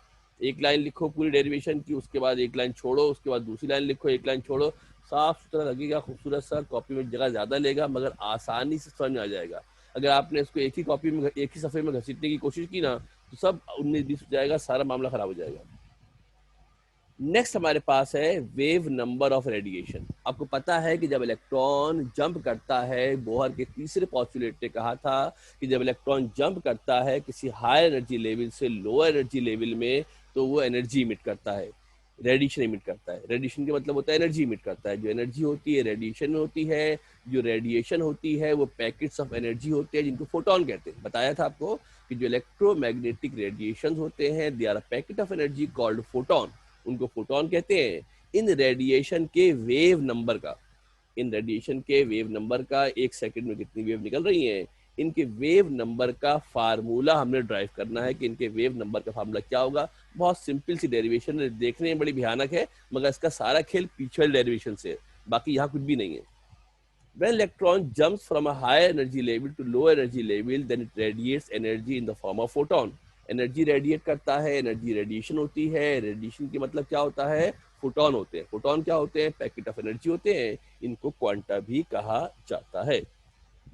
एक लाइन लिखो पूरी डेरिवेशन की, उसके बाद एक लाइन छोड़ो, उसके बाद दूसरी लाइन लिखो, एक लाइन छोड़ो। साफ सुथरा लगेगा, खूबसूरत सा, कॉपी में जगह ज़्यादा लेगा, मगर आसानी से समझ में आ जाएगा। अगर आपने इसको एक ही कॉपी में, एक ही सफ़े में घसीटने की कोशिश की ना, तो सब 19-20 हो जाएगा, सारा मामला खराब हो जाएगा। नेक्स्ट हमारे पास है वेव नंबर ऑफ रेडिएशन। आपको पता है कि जब इलेक्ट्रॉन जंप करता है, बोहर के तीसरे पॉस्टुलेट ने कहा था कि जब इलेक्ट्रॉन जंप करता है किसी हाई एनर्जी लेवल से लोअर एनर्जी लेवल में, तो वो एनर्जी इमिट करता है, रेडिएशन इमिट करता है। रेडिएशन का मतलब होता है एनर्जी इमिट करता है। जो एनर्जी होती है रेडिएशन होती है। जो रेडिएशन होती है वो पैकेट्स ऑफ एनर्जी होते हैं, जिनको फोटोन कहते हैं। बताया था आपको कि जो इलेक्ट्रोमैग्नेटिक रेडिएशन होते हैं, they are a packet of energy called photon, उनको फोटोन कहते हैं। इन रेडिएशन के वेव नंबर का, इन रेडिएशन के वेव नंबर का, एक सेकंड में कितनी वेव निकल रही हैं, इनके वेव नंबर का फार्मूला हमने ड्राइव करना है कि इनके वेव नंबर का फार्मूला क्या होगा। बहुत सिंपल सी डेरिवेशन है, देखने में बड़ी भयानक है, मगर इसका सारा खेल पीछे वाली डेरिवेशन से है, बाकी यहाँ कुछ भी नहीं है। When electron jumps from a higher energy level to lower energy level, then it radiates energy in the form of photon. Energy radiate करता है, एनर्जी रेडिएशन होती है। रेडिएशन की मतलब क्या होता है, फोटोन होते हैं। फोटोन क्या होते हैं, पैकेट ऑफ एनर्जी होते हैं, इनको क्वांटा भी कहा जाता है।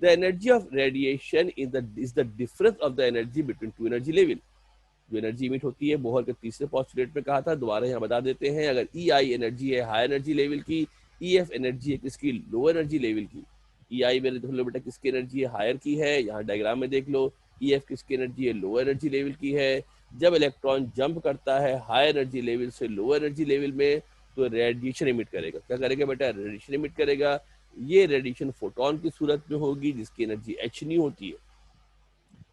The energy of radiation is the difference of the energy between two energy level. जो एनर्जी इमिट होती है, बोहर के तीसरे पॉस्टुलेट में कहा था, दोबारा यहाँ बता देते हैं। अगर ई आई एनर्जी है हाई एनर्जी लेवल की, ई एफ एनर्जी है किसकी, लो एनर्जी लेवल की। ई आई मेरे देख लो बेटा किसकी एनर्जी है, हायर की है, यहाँ डायग्राम में देख लो। ई एफ किसकी एनर्जी है, लो एनर्जी लेवल की है। जब इलेक्ट्रॉन जंप करता है हाई एनर्जी लेवल से लो एनर्जी लेवल में, तो रेडिएशन इमिट करेगा। क्या करेगा बेटा, रेडिएशन इमिट करेगा। ये रेडिएशन फोटोन की सूरत में होगी, जिसकी एनर्जी एच न्यू होती है।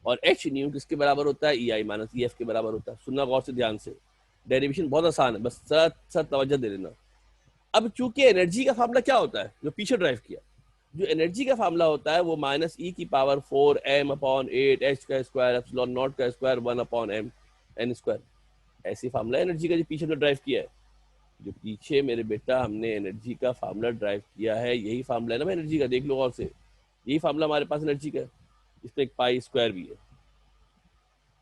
और एच न्यू किसके बराबर होता है, ई आई माइनस ई एफ के बराबर होता है। सुनना गौर से ध्यान से, डेरिवेशन बहुत आसान है, बस सर तवज्जो दे लेना। अब चूंकि एनर्जी का फार्मूला क्या होता है, जो पीछे ड्राइव किया, जो एनर्जी का फार्मूला होता है वो माइनस ई की पावर 4 एम अपॉन 8 एच का स्क्वायर एप्सिलॉन नॉट का square 1 upon M N square. ऐसी फार्मूला एनर्जी का जो पीछे ड्राइव किया है, जो पीछे मेरे बेटा हमने एनर्जी का फार्मूला ड्राइव किया है, यही फार्मूला है ना एनर्जी का, देख लो और से, यही फार्मूला हमारे पास एनर्जी का है। इसमें एक पाई स्क्वायर भी है।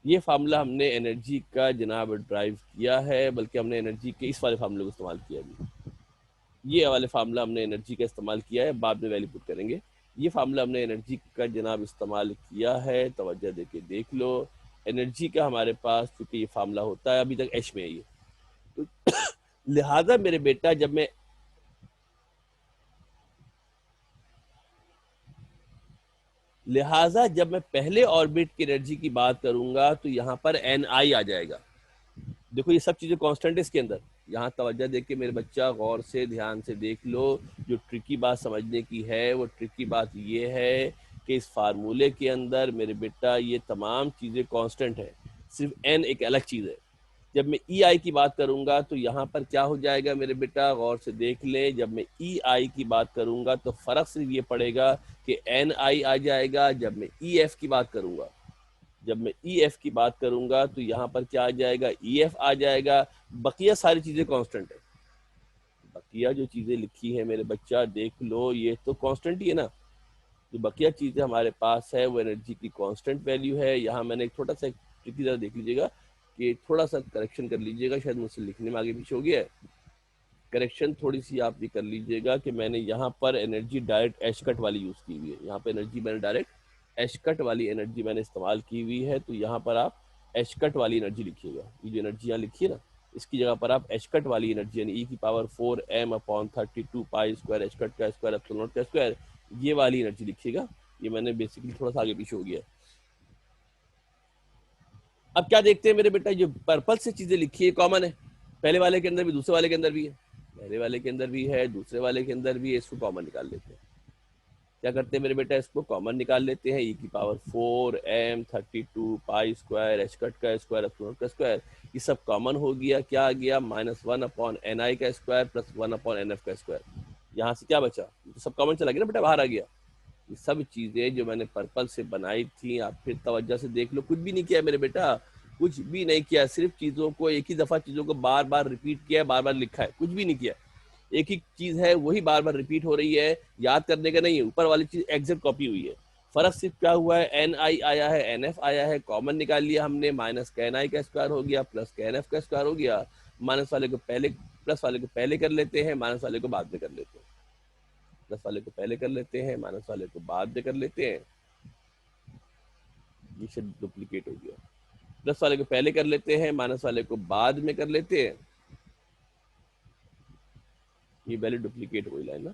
ये फार्मूला हमने एनर्जी का जनाब ड्राइव किया है, बल्कि हमने एनर्जी के इस वाले फार्मूले को इस्तेमाल किया भी। ये वाले फार्मूला हमने एनर्जी का इस्तेमाल किया है, बाद में वैल्यू पुट करेंगे। ये फार्मूला हमने एनर्जी का जनाब इस्तेमाल किया है, तवज्जो देके देख लो। एनर्जी का हमारे पास चूंकि ये फार्मूला होता है, अभी तक एच में है ये, तो लिहाजा मेरे बेटा जब मैं पहले ऑर्बिट की एनर्जी की बात करूंगा तो यहाँ पर एन आई आ जाएगा। देखो ये सब चीजें कांस्टेंट है इसके अंदर। यहाँ तवज्जो देख के मेरे बच्चा गौर से ध्यान से देख लो। जो ट्रिकी बात समझने की है, वो ट्रिकी बात ये है कि इस फार्मूले के अंदर मेरे बेटा ये तमाम चीजें कांस्टेंट है, सिर्फ एन एक अलग चीज है। जब मैं ई आई की बात करूंगा तो यहाँ पर क्या हो जाएगा मेरे बेटा, गौर से देख लें। जब मैं ई आई की बात करूंगा तो फर्क सिर्फ ये पड़ेगा कि एन आई आ जाएगा। जब मैं ई एफ की बात करूंगा, जब मैं ई एफ की बात करूंगा तो यहाँ पर क्या आ जाएगा, ई एफ आ जाएगा। बकिया सारी चीजें कांस्टेंट है। बकिया जो चीजें लिखी है मेरे बच्चा देख लो, ये तो कांस्टेंट ही है ना। जो बकिया चीजें हमारे पास है वो एनर्जी की कांस्टेंट वैल्यू है। यहाँ मैंने एक छोटा सा ट्रिकी तरह देख लीजिएगा कि थोड़ा सा करेक्शन कर लीजिएगा, शायद मुझसे लिखने में आगे पीछे हो गया है। करेक्शन थोड़ी सी आप भी कर लीजिएगा कि मैंने यहाँ पर एनर्जी डायरेक्ट एच कट वाली यूज़ की हुई है। यहाँ पर एनर्जी मैंने डायरेक्ट एच कट वाली एनर्जी मैंने इस्तेमाल की हुई है, तो यहाँ पर आप एच कट वाली एनर्जी लिखिएगा। ये जो एनर्जी यहाँ लिखी है ना, इसकी जगह पर आप एच कट वाली एनर्जी यानी ई की power 4m/32 pi square H cut का स्क्वायर एप्सिलॉन नॉट का स्क्वायर, ये वाली एनर्जी लिखिएगा। ये मैंने बेसिकली थोड़ा सा आगे पीछे हो गया। अब क्या देखते हैं मेरे बेटा, जो पर्पल से चीजें लिखी है कॉमन है, पहले वाले के अंदर भी दूसरे वाले के अंदर भी है, पहले वाले के अंदर भी है दूसरे वाले के अंदर भी है, इसको कॉमन निकाल लेते हैं। क्या करते हैं मेरे बेटा, इसको कॉमन निकाल लेते हैं। ई की power 4m/32 pi square H cut का स्क्वायर एप्सिलॉन का स्क्वायर, ये सब कॉमन हो गया। क्या आ गया, -1/ni का स्क्वायर प्लस 1/nf का स्क्वायर। यहाँ से क्या बचा, तो सब कॉमन चला गया ना बेटा, बाहर आ गया। ये सब चीजें जो मैंने पर्पल से बनाई थी, आप फिर तवज्जो से देख लो, कुछ भी नहीं किया मेरे बेटा, कुछ भी नहीं किया, सिर्फ चीजों को एक ही दफा चीजों को बार बार रिपीट किया है, बार बार लिखा है, कुछ भी नहीं किया। एक ही चीज है, वही बार बार रिपीट हो रही है, याद करने का नहीं है, ऊपर वाली चीज एग्जैक्ट कॉपी हुई है। फर्क सिर्फ क्या हुआ है, एन आई आया है, एन एफ आया है, कॉमन निकाल लिया हमने, माइनस कैन आई का स्क्वायर हो गया प्लस कैन एफ का स्क्वायर हो गया। माइनस वाले को पहले, प्लस वाले को पहले कर लेते हैं, माइनस वाले को बाद में कर लेते हैं। प्लस वाले को पहले कर लेते हैं, माइनस वाले को बाद में कर लेते हैं। ये शब्द डुप्लीकेट हो गया। प्लस वाले को पहले कर लेते हैं, माइनस वाले को बाद में कर लेते हैं। ये वैल्यू डुप्लीकेट हो लाइन ना।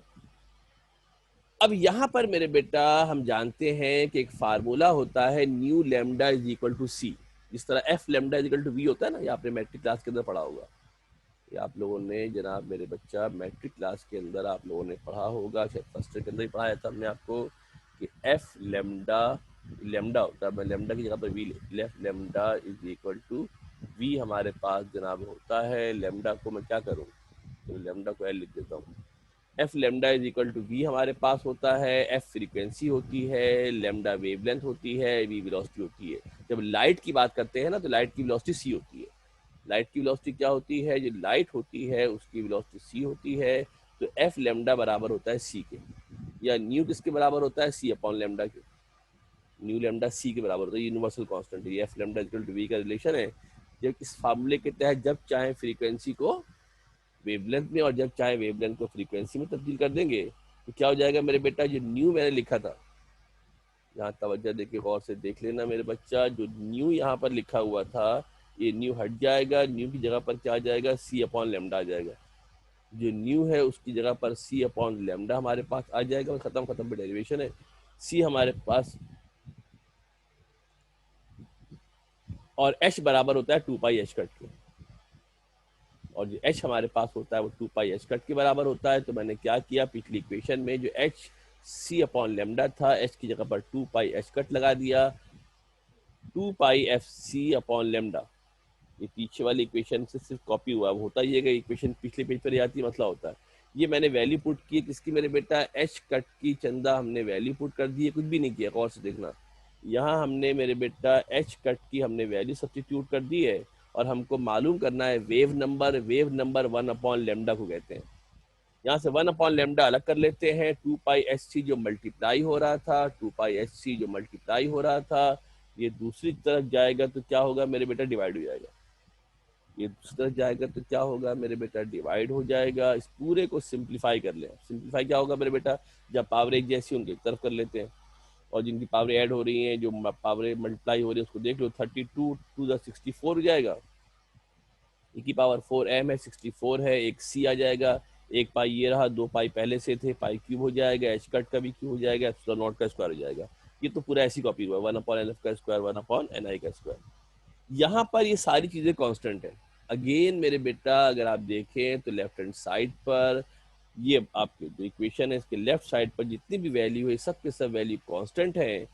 अब यहाँ पर मेरे बेटा हम जानते हैं कि एक फार्मूला होता है nu lambda is equal to C. जिस तरह F lambda is equal to V होता है ना, ये आपने मैट्रिक क्लास के अंदर पढ़ा होगा। ये आप लोगों ने जनाब मेरे बच्चा मैट्रिक क्लास के अंदर आप लोगों ने पढ़ा होगा, शायद फर्स्ट ईयर के अंदर ही पढ़ाया था हमने आपको कि एफ लैम्डा, लैम्डा होता है, मैं लैम्डा की जगह पर V left lambda is equal to V हमारे पास जनाब होता है। लैम्डा को मैं क्या करूँ, तो लैम्डा को एल लिख देता हूँ। F lambda is equal to V हमारे पास होता है। एफ फ्रीक्वेंसी होती है, लेमडा वेवलेंथ होती है, वी वेलोसिटी होती है। जब लाइट की बात करते हैं ना, तो लाइट की वेलोसिटी सी होती है। लाइट की वेलोसिटी क्या होती है, जो लाइट होती है उसकी वेलोसिटी सी होती है। तो एफ लेमडा बराबर होता है सी के, या न्यू किसके बराबर होता है, सी अपॉन लेमडा के। न्यू लेमडा सी के बराबर होता है, यूनिवर्सल कांस्टेंट है। F lambda equal to V का रिलेशन है। जब इस फार्मूले के तहत जब चाहे फ्रीक्वेंसी को वेवलेंथ में और जब चाहे वेवलेंथ को फ्रीक्वेंसी में तब्दील कर देंगे, तो क्या हो जाएगा मेरे बेटा, जो न्यू मैंने लिखा था, यहाँ तवज्जो देके गौर से देख लेना मेरे बच्चा, जो न्यू यहाँ पर लिखा हुआ था ये न्यू हट जाएगा। न्यू की जगह पर क्या आ जाएगा, सी अपॉन लेमडा आ जाएगा। जो न्यू है उसकी जगह पर सी अपॉन लेमडा हमारे पास आ जाएगा। खत्म खत्म पे डेरिवेशन है। सी हमारे पास, और एच बराबर होता है 2 पाई एच कट के, और जो एच हमारे पास होता है वो 2 पाई एच कट के बराबर होता है। तो मैंने क्या किया, पिछली इक्वेशन में जो एच सी अपॉन लेमडा था, एच की जगह पर 2 पाई एच कट लगा दिया, 2 पाई एफ सी अपॉन लेमडा। ये पीछे वाली इक्वेशन से सिर्फ कॉपी हुआ, होता ही है, इक्वेशन पिछले पेज पर आती है, मसला होता है। ये मैंने वैल्यू पुट की है किसकी मेरे बेटा, एच कट की चंदा हमने वैल्यू पुट कर दी है, कुछ भी नहीं किया, गौर से देखना। यहाँ हमने मेरे बेटा एच कट की हमने वैल्यू सब्सटीट्यूट कर दी है, और हमको मालूम करना है वेव नंबर। वेव नंबर 1/लेमडा को कहते हैं। यहाँ से 1/लेमडा अलग कर लेते हैं। 2 पाई एच सी जो मल्टीप्लाई हो रहा था, 2 पाई एच सी जो मल्टीप्लाई हो रहा था, ये दूसरी तरफ जाएगा तो क्या होगा मेरे बेटा, डिवाइड हो जाएगा। ये दूसरी तरफ जाएगा तो क्या होगा मेरे बेटा, डिवाइड हो जाएगा। इस पूरे को सिंप्लीफाई कर ले। सिंप्लीफाई क्या होगा मेरे बेटा, जब पावर एक जैसी उनकी एक तरफ कर लेते हैं, और जिनकी पावर ऐड हो रही हैं, जो पावर मल्टीप्लाई हो रही है, उसको देख लो, 32 टू द 64 हो जाएगा। e की पावर 4m है, 64 है, एक c आ जाएगा, एक पाई ये रहा, 2 पाई पहले से थे, पाई क्यूब हो जाएगा, एच कट का भी क्यूब हो जाएगा, एप्सिलॉन नॉट का स्क्वायर हो जाएगा। ये तो पूरा ऐसी कॉपी हुआ, 1/nf का स्क्वायर, 1/ni का स्क्वायर। यहाँ पर ये सारी चीजें कांस्टेंट है। अगेन मेरे बेटा अगर आप देखें तो लेफ्ट हैंड साइड पर ये आपके जो इक्वेशन है, इसके लेफ्ट साइड पर जितनी भी वैल्यू है, सब के सब वैल्यू कांस्टेंट है।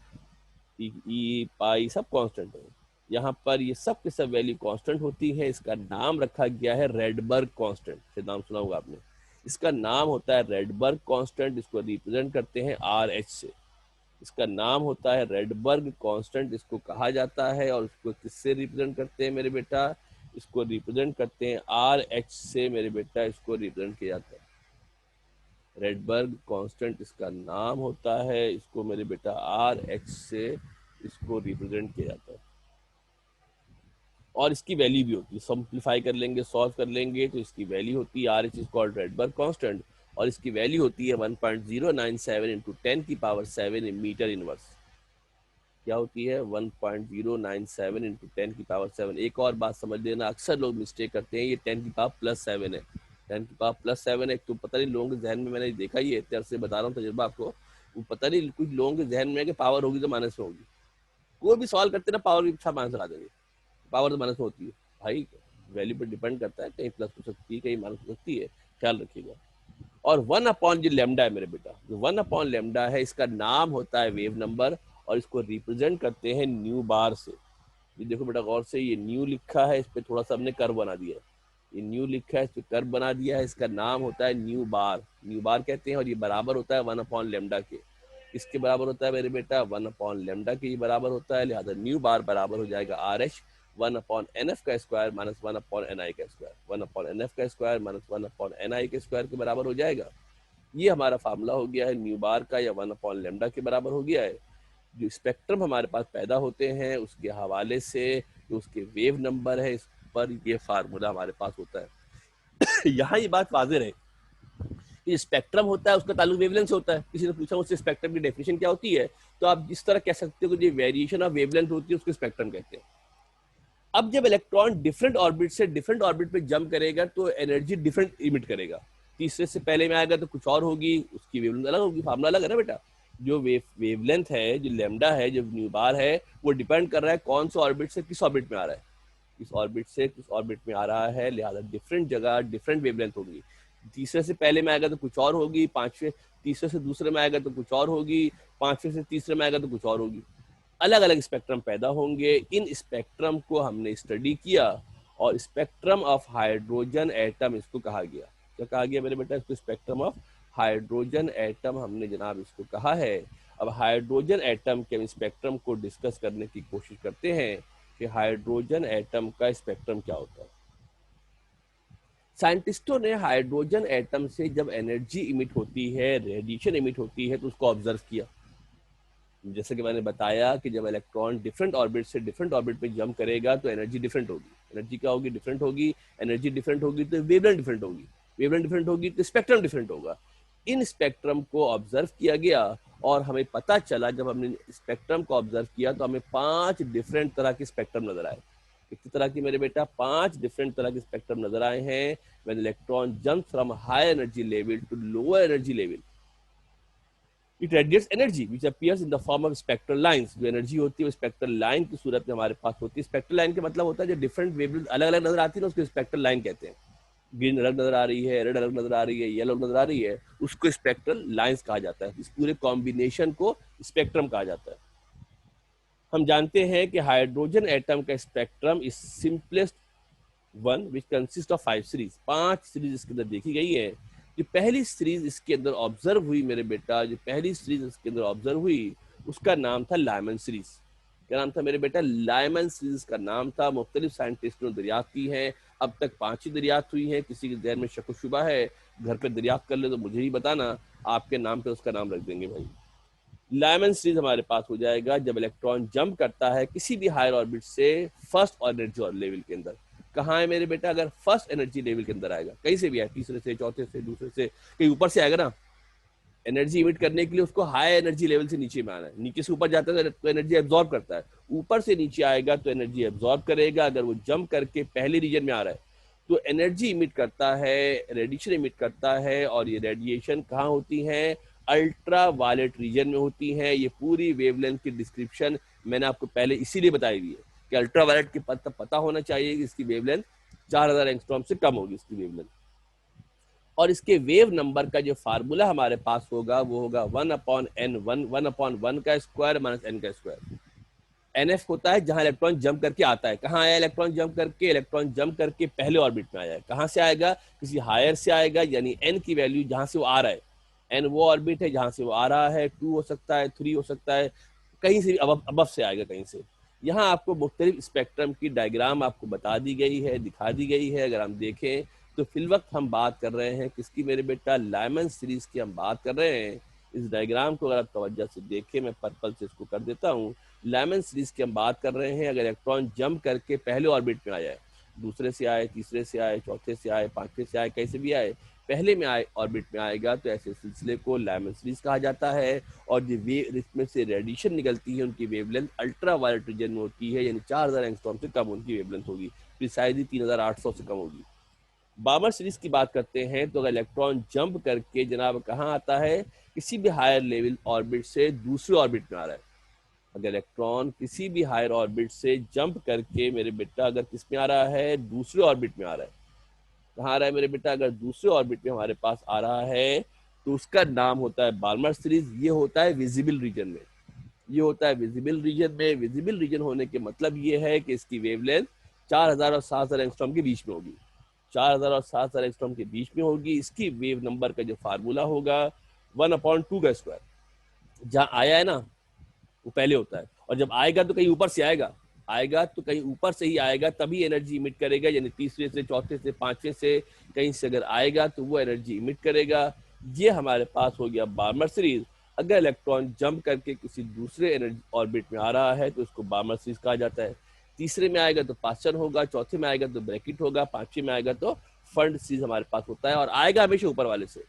ई पाई सब कांस्टेंट है। यहाँ पर ये सब के सब वैल्यू कांस्टेंट होती है। इसका नाम रखा गया है रेडबर्ग कांस्टेंट, से नाम सुना होगा आपने। इसका नाम होता है रेडबर्ग कांस्टेंट, इसको रिप्रेजेंट करते हैं आर एच से। इसका नाम होता है रेडबर्ग कांस्टेंट, इसको कहा जाता है। और इसको किससे रिप्रेजेंट करते हैं मेरे बेटा, इसको रिप्रेजेंट करते हैं आर एच से मेरे बेटा, इसको रिप्रेजेंट किया जाता है। रेडबर्ग कांस्टेंट इसका नाम होता है, इसको मेरे बेटा आर एच से इसको रिप्रेजेंट किया जाता है। और इसकी वैल्यू भी होती है, सिंप्लीफाई कर लेंगे, सॉल्व कर लेंगे तो इसकी वैल्यू होती है RH is called Rydberg constant, और इसकी वैल्यू होती है 1.097 इंटू 10⁻⁷ मीटर इनवर्स। क्या होती है 1.097 इंटू 10⁻⁷। एक और बात समझ लेना, अक्सर लोग मिस्टेक करते हैं, ये 10⁻+7 है, 10⁻+7 है। तो पता नहीं लोगों के जहन में, मैंने देखा ही है, इतने अरसे बता रहा हूँ तजुर्बा आपको, वो पता नहीं कुछ लोगों के जहन में है कि पावर होगी तो माइनस में होगी। कोई भी सवाल करते ना पावर के साथ माइनस लगा देंगे, पावर तो माइनस में होती है भाई, वैल्यू पर डिपेंड करता है, कहीं प्लस हो सकती है कहीं माइनस हो सकती है, ख्याल रखिएगा। और 1 अपॉन जो लेमडा है मेरे बेटा, जो 1 अपॉन लेमडा है, इसका नाम होता है वेव नंबर, और इसको रिप्रेजेंट करते हैं न्यू बार से। ये देखो बेटा गौर से, ये न्यू लिखा है, इस पर थोड़ा सा हमने कर्व बना दिया है, ये न्यू लिखा है, इस पर कर्व बना दिया है, इसका नाम होता है न्यू बार, न्यू बार कहते हैं। और ये बराबर होता है 1 अपॉन लेमडा के। इसके बराबर होता है मेरे बेटा 1 अपॉन लेमडा के, ये बराबर होता है, लिहाजा न्यू बार बराबर हो जाएगा RH 1/NF का स्क्वायर माइनस 1/NI का स्क्वायर, 1/NF का स्क्वायर माइनस 1/NI के स्क्वायर के बराबर हो जाएगा। ये हमारा फार्मूला हो गया है न्यू बार का, या 1 अपॉन लेमडा के बराबर हो गया है। जो स्पेक्ट्रम हमारे पास पैदा होते हैं उसके हवाले से जो उसके वेव नंबर है, इस पर ये फार्मूला हमारे पास होता है। यहाँ ये बात वाज़ेह रहे कि स्पेक्ट्रम होता है उसका ताल्लुक वेवलेंथ से होता है। किसी ने पूछा मुझसे स्पेक्ट्रम की डेफिनेशन क्या होती है, तो आप जिस तरह कह सकते हो कि जो वेरिएशन ऑफ वेवलेंथ होती है उसको स्पेक्ट्रम कहते हैं। अब जब इलेक्ट्रॉन डिफरेंट ऑर्बिट से डिफरेंट ऑर्बिट पे जंप करेगा तो एनर्जी डिफरेंट इमिट करेगा। तीसरे से पहले में आएगा तो कुछ और होगी, उसकी वेवलेंथ अलग होगी, फार्मूला अलग है ना बेटा। जो वेवलेंथ है, जो लेमडा है, जो न्यू बार है, वो डिपेंड कर रहा है कौन सा ऑर्बिट से किस ऑर्बिट में आ रहा है, किस ऑर्बिट से किस ऑर्बिट में आ रहा है, लिहाजा डिफरेंट जगह डिफरेंट वेवलेंथ होगी। तीसरे से पहले में आएगा तो कुछ और होगी, पांचवे तीसरे से दूसरे में आएगा तो कुछ और होगी, पांचवे से तीसरे में आएगा तो कुछ और होगी। अलग अलग स्पेक्ट्रम पैदा होंगे। इन स्पेक्ट्रम को हमने स्टडी किया और स्पेक्ट्रम ऑफ हाइड्रोजन एटम इसको कहा गया। क्या कहा गया मेरे बेटा? इसको स्पेक्ट्रम ऑफ हाइड्रोजन एटम हमने जनाब इसको कहा है। अब हाइड्रोजन एटम के हम स्पेक्ट्रम को डिस्कस करने की कोशिश करते हैं कि हाइड्रोजन एटम का स्पेक्ट्रम क्या होता है। साइंटिस्टों ने हाइड्रोजन एटम से जब एनर्जी इमिट होती है, रेडिएशन इमिट होती है, तो उसको ऑब्जर्व किया। जैसे कि मैंने बताया कि जब इलेक्ट्रॉन डिफरेंट ऑर्बिट से डिफरेंट ऑर्बिट पे जंप करेगा तो एनर्जी डिफरेंट होगी। एनर्जी क्या होगी? डिफरेंट होगी। एनर्जी डिफरेंट होगी तो वेवलेंथ डिफरेंट होगी। वेवलेंथ डिफरेंट होगी तो स्पेक्ट्रम डिफरेंट होगा। इन स्पेक्ट्रम को ऑब्जर्व किया गया और हमें पता चला, जब हमने स्पेक्ट्रम को ऑब्जर्व किया तो हमें 5 डिफरेंट तरह के स्पेक्ट्रम नजर आए। कितनी तरह की मेरे बेटा? 5 डिफरेंट तरह के स्पेक्ट्रम नजर आए हैं। When electron jump from high energy level to lower energy level, it radiates energy which appears in the form of spectral lines. जो एनर्जी होती है वो स्पेक्ट्रल लाइन की सूरत में हमारे पास होती है। स्पेक्ट्रल लाइन का मतलब होता है जो डिफरेंट वेवलेंथ अलग अलग नजर आती है ना, उसको स्पेक्ट्रल लाइन कहते हैं। ग्रीन अलग नजर आ रही है, रेड अलग नजर आ रही है, येलो नजर आ रही है, उसको स्पेक्ट्रल लाइंस कहा जाता है। इस पूरे कॉम्बिनेशन को स्पेक्ट्रम कहा जाता है। हम जानते हैं कि हाइड्रोजन एटम का spectrum is simplest one which consist of 5 series. 5 series इसके अंदर देखी गई है। जो पहली सीरीज इसके अंदर ऑब्जर्व हुई मेरे बेटा, जो पहली सीरीज इसके अंदर ऑब्जर्व हुई उसका नाम था लायमन सीरीज। क्या नाम था मेरे बेटा? लायमन सीरीज का नाम था। मुख्तलिफ साइंटिस्टों ने दरियाफ्त की है, अब तक 5 ही दरियाफ्त हुई है। किसी के जहन में शक शुबा है, घर पे दरियाफ्त कर ले तो मुझे ही बताना, आपके नाम पे उसका नाम रख देंगे भाई। लायमन सीरीज हमारे पास हो जाएगा जब इलेक्ट्रॉन जंप करता है किसी भी हायर ऑर्बिट से फर्स्ट एनर्जी लेवल के अंदर। कहाँ है मेरे बेटा? अगर फर्स्ट एनर्जी लेवल के अंदर आएगा, कहीं से भी आए, तीसरे से, चौथे से, दूसरे से, कहीं ऊपर से आएगा ना, एनर्जी इमिट करने के लिए उसको हाई एनर्जी लेवल से नीचे में आना है। नीचे से ऊपर जाता है तो एनर्जी एब्जॉर्ब करता है, ऊपर से नीचे आएगा तो एनर्जी एब्जॉर्ब करेगा। अगर वो जंप करके पहले रीजन में आ रहा है तो एनर्जी इमिट करता है, रेडिएशन इमिट करता है। और ये रेडिएशन कहाँ होती है? अल्ट्रा वायलेट रीजन में होती है। ये पूरी वेवलेंथ की डिस्क्रिप्शन मैंने आपको पहले इसीलिए बताई हुई है कि अल्ट्रा वायलेट की पता होना चाहिए कि इसकी वेवलेंथ 4000 एंगस्ट्रॉम से कम होगी इसकी वेवलेंथ। और इसके वेव नंबर का जो फार्मूला हमारे पास होगा वो होगा 1/n1, 1/1 का स्क्वायर माइनस n का स्क्वायर। NF होता है जहां इलेक्ट्रॉन जंप करके आता है। कहाँ आया इलेक्ट्रॉन जंप करके? इलेक्ट्रॉन जंप करके पहले ऑर्बिट में आया है। कहाँ से आएगा? किसी हायर से आएगा, यानी n की वैल्यू जहां से वो आ रहा है, n वो ऑर्बिट है जहां से वो आ रहा है, 2 हो सकता है, 3 हो सकता है, कहीं से भी अबव से आएगा कहीं से। यहाँ आपको मुख्तलिफ स्पेक्ट्रम की डायग्राम आपको बता दी गई है, दिखा दी गई है। अगर हम देखें तो फिल वक्त हम बात कर रहे हैं किसकी मेरे बेटा? लायमन सीरीज की हम बात कर रहे हैं। इस डायग्राम को अगर आप तवज्जो से देखें, मैं पर्पल से इसको कर देता हूँ। लाइमन सीरीज की हम बात कर रहे हैं। अगर इलेक्ट्रॉन जंप करके पहले ऑर्बिट में आ जाए, दूसरे से आए, तीसरे से आए, चौथे से आए, पांचवें से आए, कैसे भी आए, पहले में आए ऑर्बिट में आएगा तो ऐसे सिलसिले को लाइमन सीरीज कहा जाता है। और जो वेव इसमें से रेडिएशन निकलती है उनकी वेवलेंथ अल्ट्रा वायलेट रीजन में होती है, यानी 4000 एंगस्ट्रॉम से कम उनकी वेवलेंथ होगी, प्रिसाइजली 3800 से कम होगी। बामर सीरीज की बात करते हैं तो अगर इलेक्ट्रॉन जंप करके जनाब कहाँ आता है, किसी भी हायर लेवल ऑर्बिट से दूसरे ऑर्बिट में आ रहा है। अगर इलेक्ट्रॉन किसी भी हायर ऑर्बिट से जंप करके मेरे बेटा अगर किस में आ रहा है, दूसरे ऑर्बिट में आ रहा है, कहाँ आ रहा है मेरे बेटा, अगर दूसरे ऑर्बिट में हमारे पास आ रहा है तो उसका नाम होता है बाल्मर सीरीज। ये होता है विजिबल रीजन में, ये होता है विजिबल रीजन में। विजिबल रीजन होने के मतलब ये है कि इसकी वेवलेंथ 4000 और 7000 एंगस्ट्रॉम के बीच में होगी, 4000 और 7000 एंगस्ट्रॉम के बीच में होगी। इसकी वेव नंबर का जो फार्मूला होगा 1/2 का स्क्वायर। जहाँ आया है ना वो पहले होता है, और जब आएगा तो कहीं ऊपर से आएगा, आएगा तो कहीं ऊपर से ही आएगा, तभी एनर्जी इमिट करेगा, यानी तीसरे से, चौथे से, पांचवें से कहीं से अगर आएगा तो वो एनर्जी इमिट करेगा। ये हमारे पास हो गया बार्मर सीरीज। अगर इलेक्ट्रॉन जंप करके किसी दूसरे एनर्जी ऑर्बिट में आ रहा है तो उसको बार्मर सीरीज कहा जाता है। तीसरे में आएगा तो पास्चन होगा, चौथे में आएगा तो ब्रैकेट होगा, पांचवें में आएगा तो फंड सीरीज हमारे पास होता है, और आएगा हमेशा ऊपर वाले से।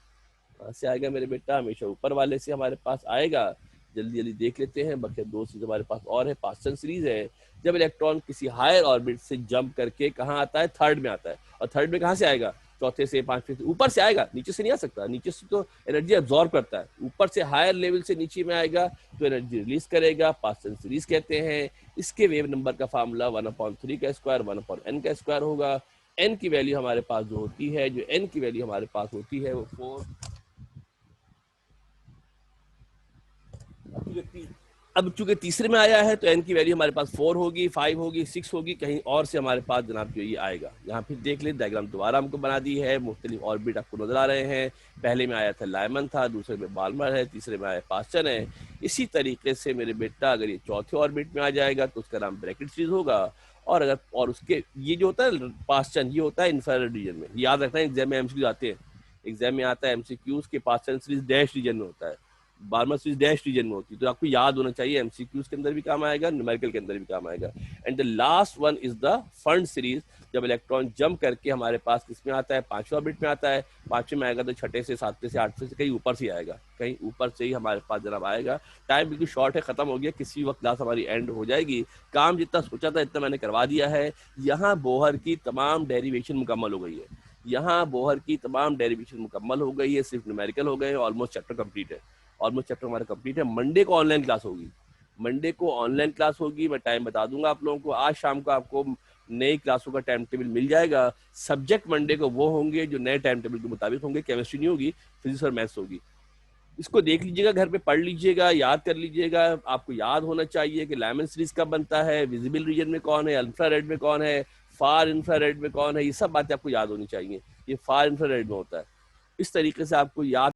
कहाँ से आएगा मेरे बेटा, हमेशा ऊपर वाले से हमारे पास आएगा। जल्दी जल्दी देख लेते हैं, बल्कि दो चीज हमारे पास और है। पास्चन सीरीज है, जब इलेक्ट्रॉन किसी हायर ऑर्बिट से जंप करके कहाँ आता है, थर्ड में आता है। और थर्ड में कहाँ से आएगा, चौथे से, पांचवें से, ऊपर से आएगा, नीचे से नहीं आ सकता, नीचे से तो एनर्जी एब्जॉर्ब करता है, ऊपर से हायर लेवल से नीचे में आएगा तो एनर्जी रिलीज करेगा, पास्चन सीरीज कहते हैं। इसके वेव नंबर का फार्मूला 1/3 का स्क्वायर 1/n का स्क्वायर होगा। n की वैल्यू हमारे पास जो होती है, जो n की वैल्यू हमारे पास होती है वो 4। अब चूंकि तीसरे में आया है तो n की वैल्यू हमारे पास 4 होगी, 5 होगी, 6 होगी, कहीं और से हमारे पास जनाब जो ये आएगा। यहाँ फिर देख ले, डायग्राम दोबारा हमको बना दी है, मुख्तलिफ ऑर्बिट आपको नजर आ रहे हैं। पहले में आया था लाइमन था, दूसरे में बाल्मर है, तीसरे में आया पास्चन है। इसी तरीके से मेरे बेटा अगर ये चौथे ऑर्बिट में आ जाएगा तो उसका नाम ब्रैकेट सीरीज होगा। और अगर और उसके ये जो होता है पास्चन, ये होता है इंफ्रारेड रीजन में। याद रखना है, एग्जाम में एमसीक्यू आते हैं, एग्जाम में आता है एमसीक्यूज के पास्चन सीरीज डैश रीजन में होता है, बार्मर सीरीज डैश रीजन में होती है, तो आपको याद होना चाहिए, एमसीक्यूज के अंदर भी काम आएगा, न्यूमेरिकल के अंदर भी काम आएगा। And the last one is the fund series, जब इलेक्ट्रॉन जंप करके हमारे पास किसमें आता है, पांचवें ऑर्बिट में आता है। पांचवें में आएगा तो छठे से, सातवें से, आठवें से, कहीं ऊपर से आएगा, कहीं ऊपर से ही हमारे पास जनाब आएगा। टाइम बिल्कुल शॉर्ट है, खत्म हो गया, किसी वक्त क्लास हमारी एंड हो जाएगी। काम जितना सोचा था इतना मैंने करवा दिया है। यहाँ बोहर की तमाम डेरिवेशन मुकम्मल हो गई है, यहाँ बोहर की तमाम डेरिवेशन मुकम्मल हो गई है, सिर्फ न्यूमेरिकल हो गए, ऑलमोस्ट चैप्टर कंप्लीट है, ऑलमोस्ट चैप्टर हमारा कंप्लीट है। मंडे को ऑनलाइन क्लास होगी, मंडे को ऑनलाइन क्लास होगी, मैं टाइम बता दूंगा आप लोगों को। आज शाम को आपको नई क्लासों का टाइम टेबल मिल जाएगा। सब्जेक्ट मंडे को वो होंगे जो नए टाइम टेबल के मुताबिक होंगे, केमिस्ट्री नहीं होगी, फिजिक्स और मैथ्स होगी। इसको देख लीजिएगा, घर पे पढ़ लीजिएगा, याद कर लीजिएगा। आपको याद होना चाहिए कि लाइमन सीरीज कब बनता है, विजिबल रीजन में कौन है, अल्ट्रा रेड में कौन है, फार इंफ्रारेड में कौन है, ये सब बातें आपको याद होनी चाहिए। ये फार इंफ्रारेड में होता है। इस तरीके से आपको याद